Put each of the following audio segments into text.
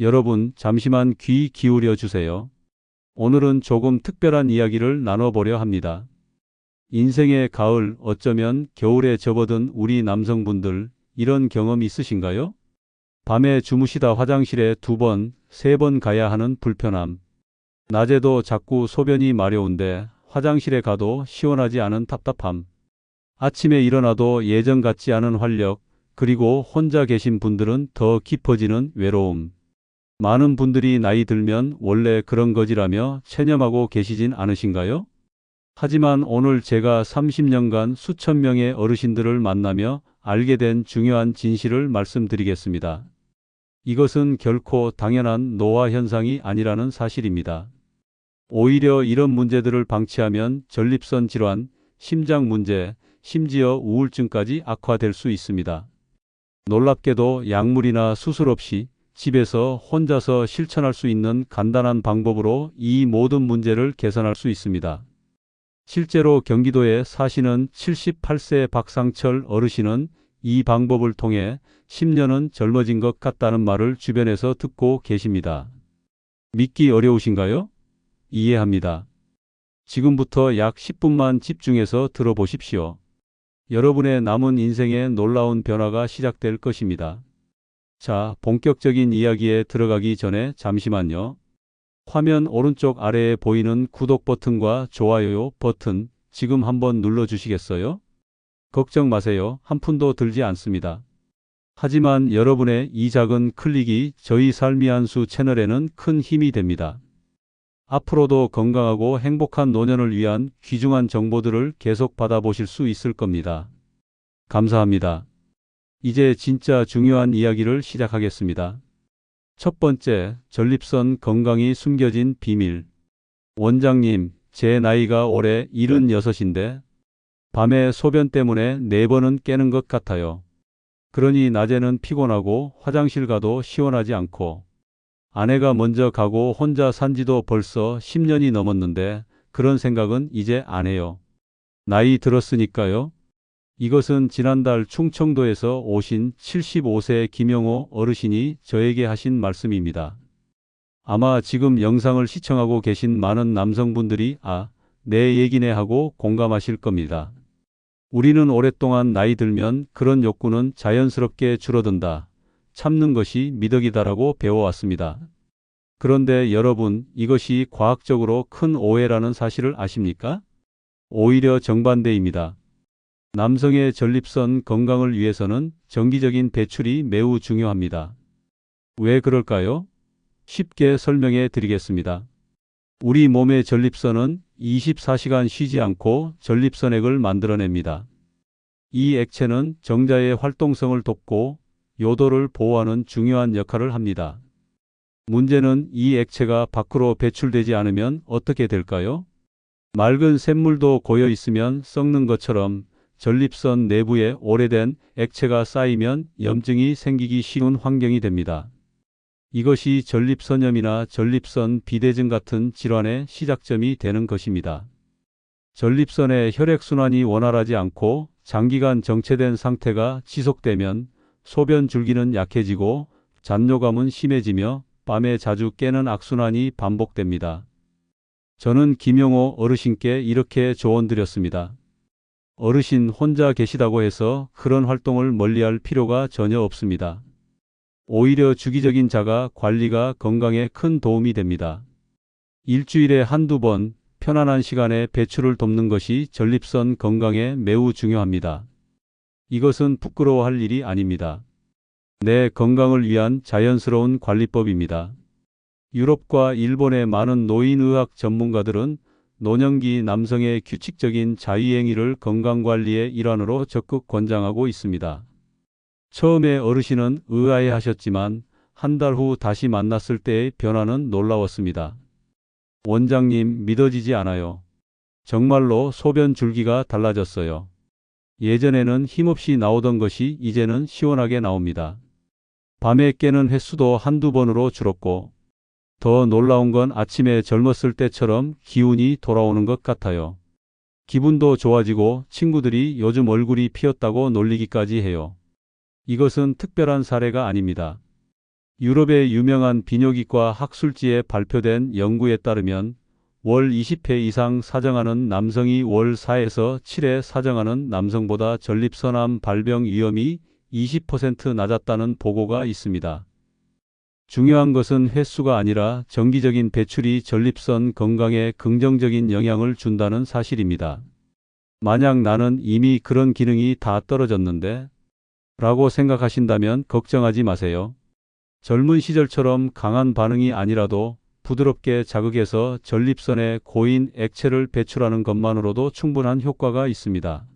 여러분, 잠시만 귀 기울여 주세요. 오늘은 조금 특별한 이야기를 나눠보려 합니다. 인생의 가을, 어쩌면 겨울에 접어든 우리 남성분들, 이런 경험 있으신가요? 밤에 주무시다 화장실에 2번, 3번 가야 하는 불편함. 낮에도 자꾸 소변이 마려운데 화장실에 가도 시원하지 않은 답답함. 아침에 일어나도 예전 같지 않은 활력, 그리고 혼자 계신 분들은 더 깊어지는 외로움. 많은 분들이 나이 들면 원래 그런 거지라며 체념하고 계시진 않으신가요? 하지만 오늘 제가 30년간 수천 명의 어르신들을 만나며 알게 된 중요한 진실을 말씀드리겠습니다. 이것은 결코 당연한 노화 현상이 아니라는 사실입니다. 오히려 이런 문제들을 방치하면 전립선 질환, 심장 문제, 심지어 우울증까지 악화될 수 있습니다. 놀랍게도 약물이나 수술 없이 집에서 혼자서 실천할 수 있는 간단한 방법으로 이 모든 문제를 개선할 수 있습니다. 실제로 경기도에 사시는 78세 박상철 어르신은 이 방법을 통해 10년은 젊어진 것 같다는 말을 주변에서 듣고 계십니다. 믿기 어려우신가요? 이해합니다. 지금부터 약 10분만 집중해서 들어보십시오. 여러분의 남은 인생에 놀라운 변화가 시작될 것입니다. 자, 본격적인 이야기에 들어가기 전에 잠시만요. 화면 오른쪽 아래에 보이는 구독 버튼과 좋아요 버튼 지금 한번 눌러주시겠어요? 걱정 마세요. 한 푼도 들지 않습니다. 하지만 여러분의 이 작은 클릭이 저희 삶이 한 수 채널에는 큰 힘이 됩니다. 앞으로도 건강하고 행복한 노년을 위한 귀중한 정보들을 계속 받아보실 수 있을 겁니다. 감사합니다. 이제 진짜 중요한 이야기를 시작하겠습니다. 첫 번째, 전립선 건강이 숨겨진 비밀. 원장님, 제 나이가 올해 76인데 밤에 소변 때문에 4번은 깨는 것 같아요. 그러니 낮에는 피곤하고 화장실 가도 시원하지 않고 아내가 먼저 가고 혼자 산 지도 벌써 10년이 넘었는데 그런 생각은 이제 안 해요. 나이 들었으니까요. 이것은 지난달 충청도에서 오신 75세 김영호 어르신이 저에게 하신 말씀입니다. 아마 지금 영상을 시청하고 계신 많은 남성분들이 내 얘기네 하고 공감하실 겁니다. 우리는 오랫동안 나이 들면 그런 욕구는 자연스럽게 줄어든다. 참는 것이 미덕이다라고 배워왔습니다. 그런데 여러분, 이것이 과학적으로 큰 오해라는 사실을 아십니까? 오히려 정반대입니다. 남성의 전립선 건강을 위해서는 정기적인 배출이 매우 중요합니다. 왜 그럴까요? 쉽게 설명해 드리겠습니다. 우리 몸의 전립선은 24시간 쉬지 않고 전립선액을 만들어냅니다. 이 액체는 정자의 활동성을 돕고 요도를 보호하는 중요한 역할을 합니다. 문제는 이 액체가 밖으로 배출되지 않으면 어떻게 될까요? 맑은 샘물도 고여 있으면 썩는 것처럼 전립선 내부에 오래된 액체가 쌓이면 염증이 생기기 쉬운 환경이 됩니다. 이것이 전립선염이나 전립선 비대증 같은 질환의 시작점이 되는 것입니다. 전립선의 혈액순환이 원활하지 않고 장기간 정체된 상태가 지속되면 소변 줄기는 약해지고 잔뇨감은 심해지며 밤에 자주 깨는 악순환이 반복됩니다. 저는 김영호 어르신께 이렇게 조언드렸습니다. 어르신 혼자 계시다고 해서 그런 활동을 멀리할 필요가 전혀 없습니다. 오히려 주기적인 자가 관리가 건강에 큰 도움이 됩니다. 일주일에 한두 번 편안한 시간에 배출을 돕는 것이 전립선 건강에 매우 중요합니다. 이것은 부끄러워할 일이 아닙니다. 내 건강을 위한 자연스러운 관리법입니다. 유럽과 일본의 많은 노인의학 전문가들은 노년기 남성의 규칙적인 자유행위를 건강관리의 일환으로 적극 권장하고 있습니다. 처음에 어르신은 의아해하셨지만 한 달 후 다시 만났을 때의 변화는 놀라웠습니다. 원장님, 믿어지지 않아요. 정말로 소변 줄기가 달라졌어요. 예전에는 힘없이 나오던 것이 이제는 시원하게 나옵니다. 밤에 깨는 횟수도 한두 번으로 줄었고 더 놀라운 건 아침에 젊었을 때처럼 기운이 돌아오는 것 같아요. 기분도 좋아지고 친구들이 요즘 얼굴이 피었다고 놀리기까지 해요. 이것은 특별한 사례가 아닙니다. 유럽의 유명한 비뇨기과 학술지에 발표된 연구에 따르면 월 20회 이상 사정하는 남성이 월 4에서 7회 사정하는 남성보다 전립선암 발병 위험이 20% 낮았다는 보고가 있습니다. 중요한 것은 횟수가 아니라 정기적인 배출이 전립선 건강에 긍정적인 영향을 준다는 사실입니다. 만약 나는 이미 그런 기능이 다 떨어졌는데 라고 생각하신다면 걱정하지 마세요. 젊은 시절처럼 강한 반응이 아니라도 부드럽게 자극해서 전립선에 고인 액체를 배출하는 것만으로도 충분한 효과가 있습니다.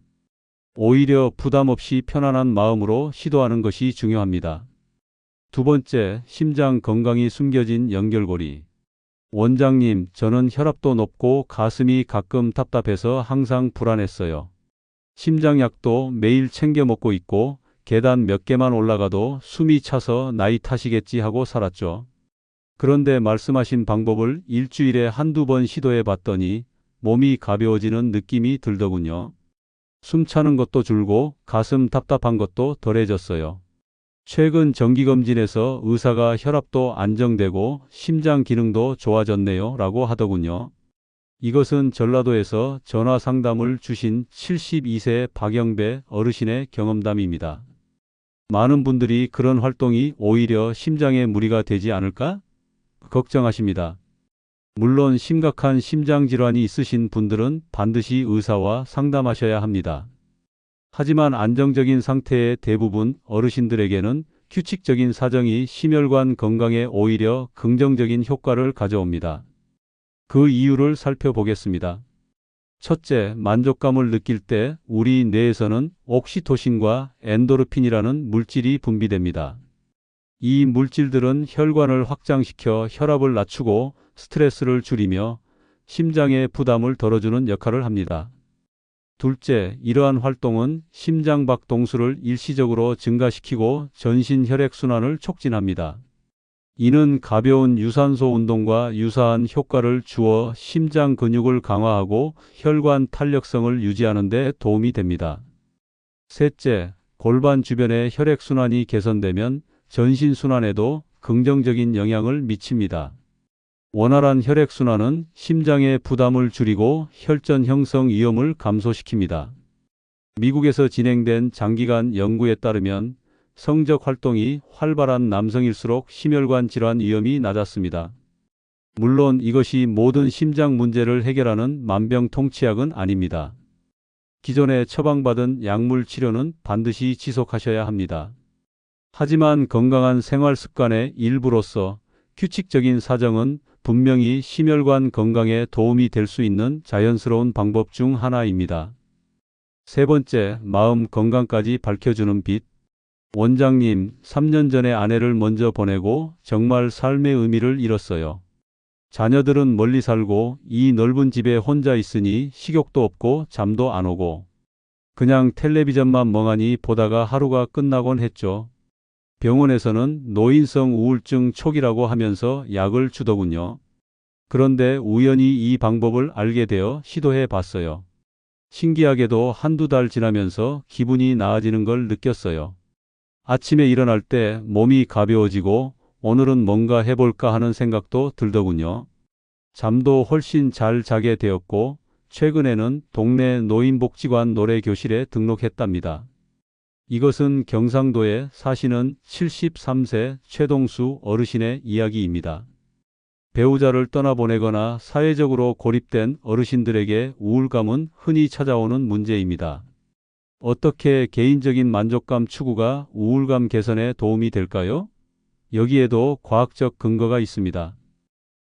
오히려 부담 없이 편안한 마음으로 시도하는 것이 중요합니다. 두 번째, 심장 건강이 숨겨진 연결고리. 원장님, 저는 혈압도 높고 가슴이 가끔 답답해서 항상 불안했어요. 심장약도 매일 챙겨 먹고 있고 계단 몇 개만 올라가도 숨이 차서 나이 탓이겠지 하고 살았죠. 그런데 말씀하신 방법을 일주일에 한두 번 시도해 봤더니 몸이 가벼워지는 느낌이 들더군요. 숨 차는 것도 줄고 가슴 답답한 것도 덜해졌어요. 최근 정기검진에서 의사가 혈압도 안정되고 심장 기능도 좋아졌네요 라고 하더군요. 이것은 전라도에서 전화 상담을 주신 72세 박영배 어르신의 경험담입니다. 많은 분들이 그런 활동이 오히려 심장에 무리가 되지 않을까? 걱정하십니다. 물론 심각한 심장질환이 있으신 분들은 반드시 의사와 상담하셔야 합니다. 하지만 안정적인 상태의 대부분 어르신들에게는 규칙적인 사정이 심혈관 건강에 오히려 긍정적인 효과를 가져옵니다. 그 이유를 살펴보겠습니다. 첫째, 만족감을 느낄 때 우리 뇌에서는 옥시토신과 엔도르핀이라는 물질이 분비됩니다. 이 물질들은 혈관을 확장시켜 혈압을 낮추고 스트레스를 줄이며 심장의 부담을 덜어주는 역할을 합니다. 둘째, 이러한 활동은 심장박 동수를 일시적으로 증가시키고 전신 혈액순환을 촉진합니다. 이는 가벼운 유산소 운동과 유사한 효과를 주어 심장 근육을 강화하고 혈관 탄력성을 유지하는 데 도움이 됩니다. 셋째, 골반 주변의 혈액순환이 개선되면 전신순환에도 긍정적인 영향을 미칩니다. 원활한 혈액순환은 심장의 부담을 줄이고 혈전 형성 위험을 감소시킵니다. 미국에서 진행된 장기간 연구에 따르면 성적 활동이 활발한 남성일수록 심혈관 질환 위험이 낮았습니다. 물론 이것이 모든 심장 문제를 해결하는 만병통치약은 아닙니다. 기존에 처방받은 약물 치료는 반드시 지속하셔야 합니다. 하지만 건강한 생활 습관의 일부로서 규칙적인 사정은 분명히 심혈관 건강에 도움이 될 수 있는 자연스러운 방법 중 하나입니다. 세 번째, 마음 건강까지 밝혀주는 빛. 원장님, 3년 전에 아내를 먼저 보내고 정말 삶의 의미를 잃었어요. 자녀들은 멀리 살고 이 넓은 집에 혼자 있으니 식욕도 없고 잠도 안 오고 그냥 텔레비전만 멍하니 보다가 하루가 끝나곤 했죠. 병원에서는 노인성 우울증 초기라고 하면서 약을 주더군요. 그런데 우연히 이 방법을 알게 되어 시도해 봤어요. 신기하게도 한두 달 지나면서 기분이 나아지는 걸 느꼈어요. 아침에 일어날 때 몸이 가벼워지고 오늘은 뭔가 해볼까 하는 생각도 들더군요. 잠도 훨씬 잘 자게 되었고 최근에는 동네 노인복지관 노래교실에 등록했답니다. 이것은 경상도에 사시는 73세 최동수 어르신의 이야기입니다. 배우자를 떠나보내거나 사회적으로 고립된 어르신들에게 우울감은 흔히 찾아오는 문제입니다. 어떻게 개인적인 만족감 추구가 우울감 개선에 도움이 될까요? 여기에도 과학적 근거가 있습니다.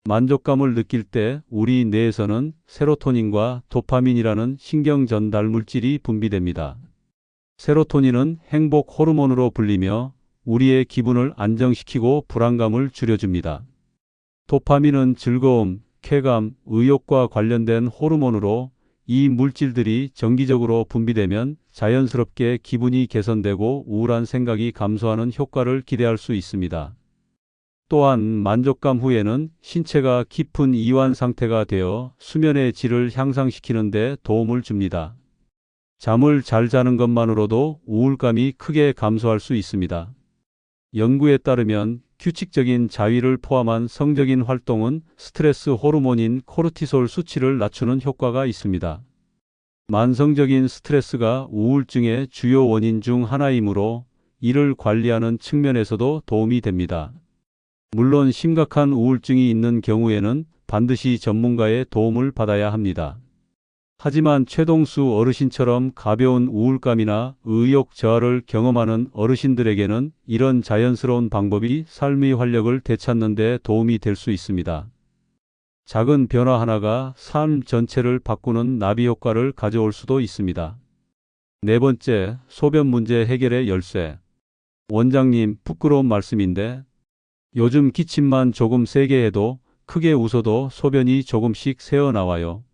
만족감을 느낄 때 우리 뇌에서는 세로토닌과 도파민이라는 신경 전달 물질이 분비됩니다. 세로토닌은 행복 호르몬으로 불리며 우리의 기분을 안정시키고 불안감을 줄여줍니다. 도파민은 즐거움, 쾌감, 의욕과 관련된 호르몬으로 이 물질들이 정기적으로 분비되면 자연스럽게 기분이 개선되고 우울한 생각이 감소하는 효과를 기대할 수 있습니다. 또한 만족감 후에는 신체가 깊은 이완 상태가 되어 수면의 질을 향상시키는 데 도움을 줍니다. 잠을 잘 자는 것만으로도 우울감이 크게 감소할 수 있습니다. 연구에 따르면 규칙적인 자위를 포함한 성적인 활동은 스트레스 호르몬인 코르티솔 수치를 낮추는 효과가 있습니다. 만성적인 스트레스가 우울증의 주요 원인 중 하나이므로 이를 관리하는 측면에서도 도움이 됩니다. 물론 심각한 우울증이 있는 경우에는 반드시 전문가의 도움을 받아야 합니다. 하지만 최동수 어르신처럼 가벼운 우울감이나 의욕 저하를 경험하는 어르신들에게는 이런 자연스러운 방법이 삶의 활력을 되찾는 데 도움이 될 수 있습니다. 작은 변화 하나가 삶 전체를 바꾸는 나비 효과를 가져올 수도 있습니다. 네 번째, 소변 문제 해결의 열쇠. 원장님, 부끄러운 말씀인데 요즘 기침만 조금 세게 해도 크게 웃어도 소변이 조금씩 새어나와요.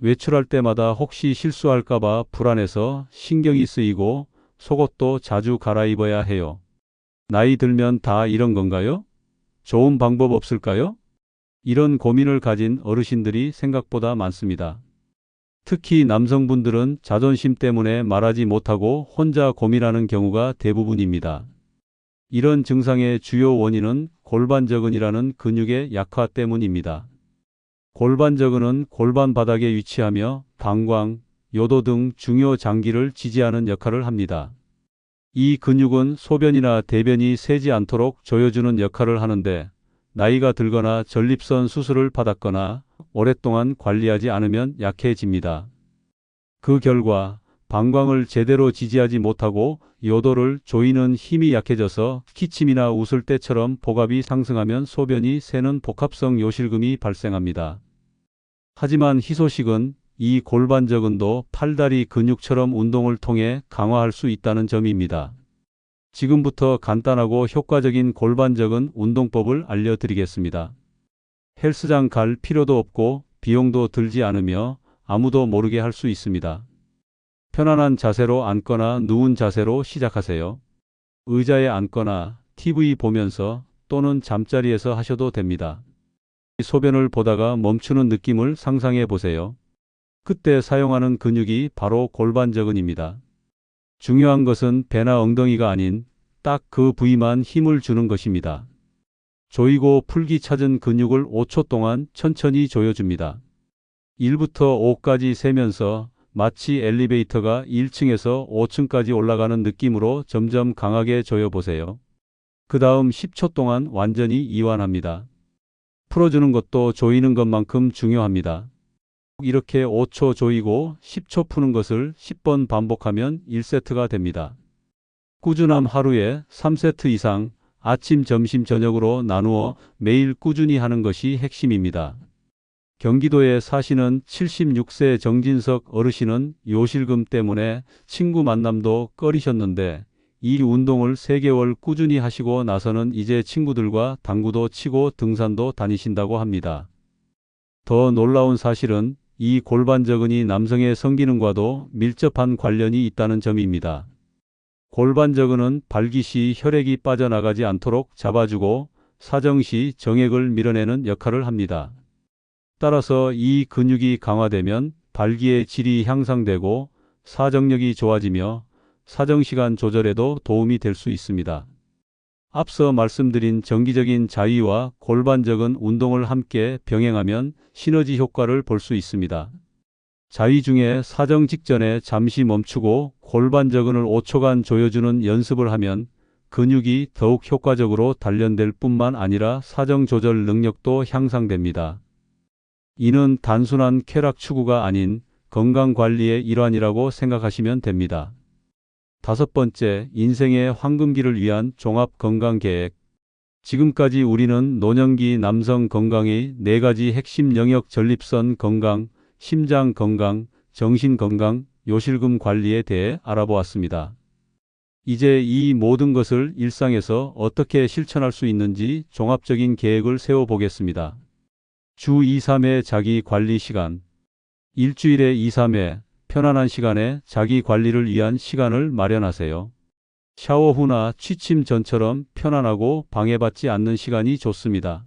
외출할 때마다 혹시 실수할까봐 불안해서 신경이 쓰이고 속옷도 자주 갈아입어야 해요. 나이 들면 다 이런 건가요? 좋은 방법 없을까요? 이런 고민을 가진 어르신들이 생각보다 많습니다. 특히 남성분들은 자존심 때문에 말하지 못하고 혼자 고민하는 경우가 대부분입니다. 이런 증상의 주요 원인은 골반저근이라는 근육의 약화 때문입니다. 골반저근은 골반 바닥에 위치하며 방광, 요도 등 중요 장기를 지지하는 역할을 합니다. 이 근육은 소변이나 대변이 새지 않도록 조여주는 역할을 하는데 나이가 들거나 전립선 수술을 받았거나 오랫동안 관리하지 않으면 약해집니다. 그 결과 방광을 제대로 지지하지 못하고 요도를 조이는 힘이 약해져서 기침이나 웃을 때처럼 복압이 상승하면 소변이 새는 복합성 요실금이 발생합니다. 하지만 희소식은 이 골반저근도 팔다리 근육처럼 운동을 통해 강화할 수 있다는 점입니다. 지금부터 간단하고 효과적인 골반저근 운동법을 알려드리겠습니다. 헬스장 갈 필요도 없고 비용도 들지 않으며 아무도 모르게 할 수 있습니다. 편안한 자세로 앉거나 누운 자세로 시작하세요. 의자에 앉거나 TV 보면서 또는 잠자리에서 하셔도 됩니다. 소변을 보다가 멈추는 느낌을 상상해 보세요. 그때 사용하는 근육이 바로 골반저근입니다. 중요한 것은 배나 엉덩이가 아닌 딱 그 부위만 힘을 주는 것입니다. 조이고 풀기 찾은 근육을 5초 동안 천천히 조여줍니다. 1부터 5까지 세면서 마치 엘리베이터가 1층에서 5층까지 올라가는 느낌으로 점점 강하게 조여보세요. 그 다음 10초 동안 완전히 이완합니다. 풀어주는 것도 조이는 것만큼 중요합니다. 이렇게 5초 조이고 10초 푸는 것을 10번 반복하면 1세트가 됩니다. 꾸준함 하루에 3세트 이상 아침, 점심, 저녁으로 나누어 매일 꾸준히 하는 것이 핵심입니다. 경기도에 사시는 76세 정진석 어르신은 요실금 때문에 친구 만남도 꺼리셨는데 이 운동을 3개월 꾸준히 하시고 나서는 이제 친구들과 당구도 치고 등산도 다니신다고 합니다. 더 놀라운 사실은 이 골반저근이 남성의 성기능과도 밀접한 관련이 있다는 점입니다. 골반저근은 발기 시 혈액이 빠져나가지 않도록 잡아주고 사정 시 정액을 밀어내는 역할을 합니다. 따라서 이 근육이 강화되면 발기의 질이 향상되고 사정력이 좋아지며 사정시간 조절에도 도움이 될 수 있습니다. 앞서 말씀드린 정기적인 자위와 골반저근 운동을 함께 병행하면 시너지 효과를 볼 수 있습니다. 자위 중에 사정 직전에 잠시 멈추고 골반저근을 5초간 조여주는 연습을 하면 근육이 더욱 효과적으로 단련될 뿐만 아니라 사정 조절 능력도 향상됩니다. 이는 단순한 쾌락 추구가 아닌 건강관리의 일환이라고 생각하시면 됩니다. 5번째, 인생의 황금기를 위한 종합건강계획. 지금까지 우리는 노년기 남성 건강의 4가지 핵심 영역 전립선 건강, 심장 건강, 정신 건강, 요실금 관리에 대해 알아보았습니다. 이제 이 모든 것을 일상에서 어떻게 실천할 수 있는지 종합적인 계획을 세워보겠습니다. 주 2, 3회 자기 관리 시간. 일주일에 2, 3회 편안한 시간에 자기 관리를 위한 시간을 마련하세요. 샤워 후나 취침 전처럼 편안하고 방해받지 않는 시간이 좋습니다.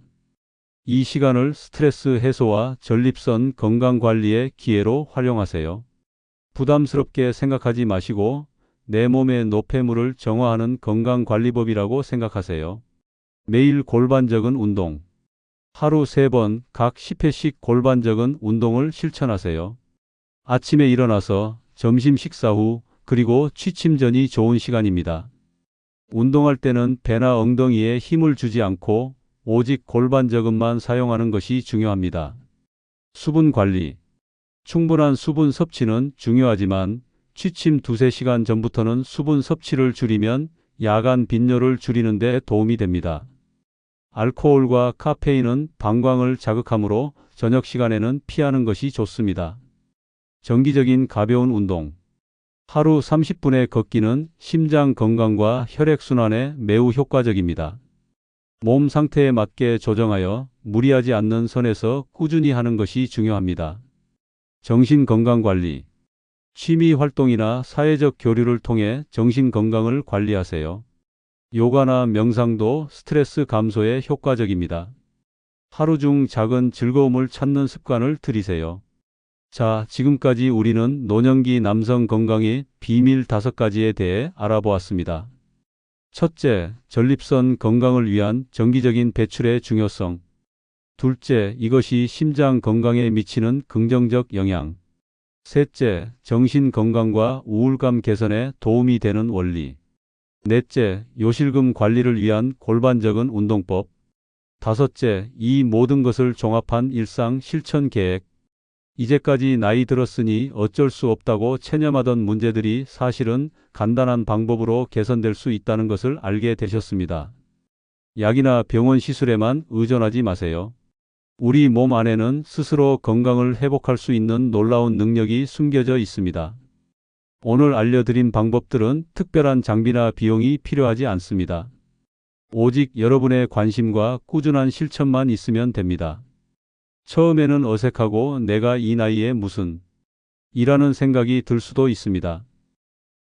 이 시간을 스트레스 해소와 전립선 건강 관리의 기회로 활용하세요. 부담스럽게 생각하지 마시고 내 몸의 노폐물을 정화하는 건강관리법이라고 생각하세요. 매일 골반적인 운동. 하루 3번 각 10회씩 골반적인 운동을 실천하세요. 아침에 일어나서, 점심 식사 후, 그리고 취침 전이 좋은 시간입니다. 운동할 때는 배나 엉덩이에 힘을 주지 않고 오직 골반적인만 사용하는 것이 중요합니다. 수분 관리. 충분한 수분 섭취는 중요하지만 취침 2~3시간 전부터는 수분 섭취를 줄이면 야간 빈뇨를 줄이는 데 도움이 됩니다. 알코올과 카페인은 방광을 자극하므로 저녁 시간에는 피하는 것이 좋습니다. 정기적인 가벼운 운동. 하루 30분의 걷기는 심장 건강과 혈액순환에 매우 효과적입니다. 몸 상태에 맞게 조정하여 무리하지 않는 선에서 꾸준히 하는 것이 중요합니다. 정신건강관리. 취미 활동이나 사회적 교류를 통해 정신건강을 관리하세요. 요가나 명상도 스트레스 감소에 효과적입니다. 하루 중 작은 즐거움을 찾는 습관을 들이세요. 자, 지금까지 우리는 노년기 남성 건강의 비밀 5가지에 대해 알아보았습니다. 첫째, 전립선 건강을 위한 정기적인 배출의 중요성. 둘째, 이것이 심장 건강에 미치는 긍정적 영향. 셋째, 정신 건강과 우울감 개선에 도움이 되는 원리. 넷째, 요실금 관리를 위한 골반적인 운동법. 다섯째, 이 모든 것을 종합한 일상 실천 계획. 이제까지 나이 들었으니 어쩔 수 없다고 체념하던 문제들이 사실은 간단한 방법으로 개선될 수 있다는 것을 알게 되셨습니다. 약이나 병원 시술에만 의존하지 마세요. 우리 몸 안에는 스스로 건강을 회복할 수 있는 놀라운 능력이 숨겨져 있습니다. 오늘 알려드린 방법들은 특별한 장비나 비용이 필요하지 않습니다. 오직 여러분의 관심과 꾸준한 실천만 있으면 됩니다. 처음에는 어색하고 내가 이 나이에 무슨 이라는 생각이 들 수도 있습니다.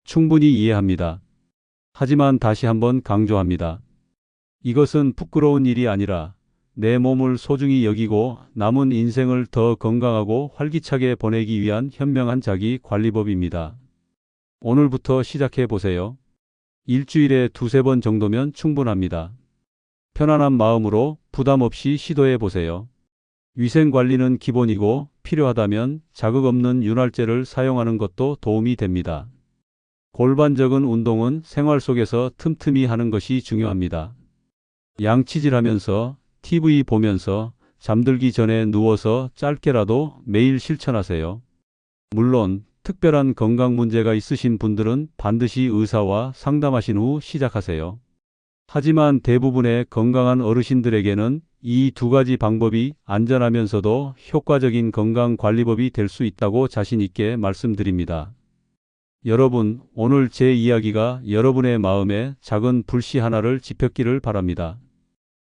충분히 이해합니다. 하지만 다시 한번 강조합니다. 이것은 부끄러운 일이 아니라 내 몸을 소중히 여기고 남은 인생을 더 건강하고 활기차게 보내기 위한 현명한 자기 관리법입니다. 오늘부터 시작해 보세요. 일주일에 2~3번 정도면 충분합니다. 편안한 마음으로 부담 없이 시도해 보세요. 위생관리는 기본이고 필요하다면 자극 없는 윤활제를 사용하는 것도 도움이 됩니다. 골반적인 운동은 생활 속에서 틈틈이 하는 것이 중요합니다. 양치질하면서, TV 보면서, 잠들기 전에 누워서 짧게라도 매일 실천하세요. 물론 특별한 건강 문제가 있으신 분들은 반드시 의사와 상담하신 후 시작하세요. 하지만 대부분의 건강한 어르신들에게는 이 2가지 방법이 안전하면서도 효과적인 건강관리법이 될 수 있다고 자신 있게 말씀드립니다. 여러분, 오늘 제 이야기가 여러분의 마음에 작은 불씨 하나를 지폈기를 바랍니다.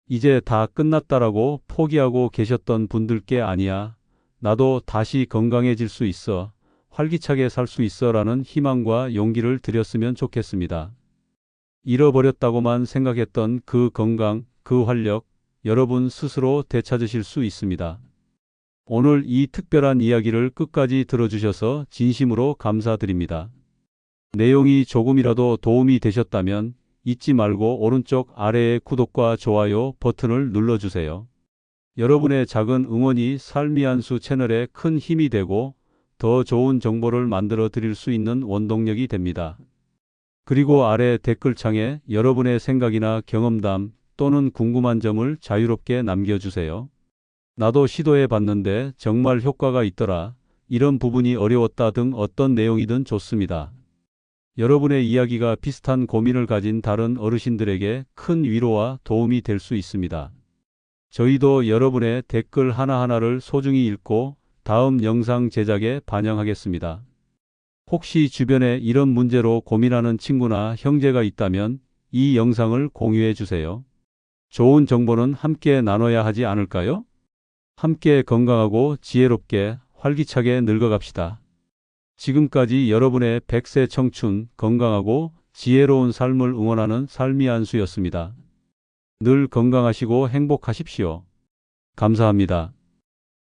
이제 다 끝났다라고 포기하고 계셨던 분들께 아니야, 나도 다시 건강해질 수 있어, 활기차게 살 수 있어 라는 희망과 용기를 드렸으면 좋겠습니다. 잃어버렸다고만 생각했던 그 건강, 그 활력, 여러분 스스로 되찾으실 수 있습니다. 오늘 이 특별한 이야기를 끝까지 들어주셔서 진심으로 감사드립니다. 내용이 조금이라도 도움이 되셨다면 잊지 말고 오른쪽 아래의 구독과 좋아요 버튼을 눌러주세요. 여러분의 작은 응원이 삶이 한수 채널에 큰 힘이 되고 더 좋은 정보를 만들어 드릴 수 있는 원동력이 됩니다. 그리고 아래 댓글창에 여러분의 생각이나 경험담 또는 궁금한 점을 자유롭게 남겨주세요. 나도 시도해 봤는데 정말 효과가 있더라, 이런 부분이 어려웠다 등 어떤 내용이든 좋습니다. 여러분의 이야기가 비슷한 고민을 가진 다른 어르신들에게 큰 위로와 도움이 될 수 있습니다. 저희도 여러분의 댓글 하나하나를 소중히 읽고 다음 영상 제작에 반영하겠습니다. 혹시 주변에 이런 문제로 고민하는 친구나 형제가 있다면 이 영상을 공유해 주세요. 좋은 정보는 함께 나눠야 하지 않을까요? 함께 건강하고 지혜롭게 활기차게 늙어갑시다. 지금까지 여러분의 100세 청춘, 건강하고 지혜로운 삶을 응원하는 삶이 한수였습니다. 늘 건강하시고 행복하십시오. 감사합니다.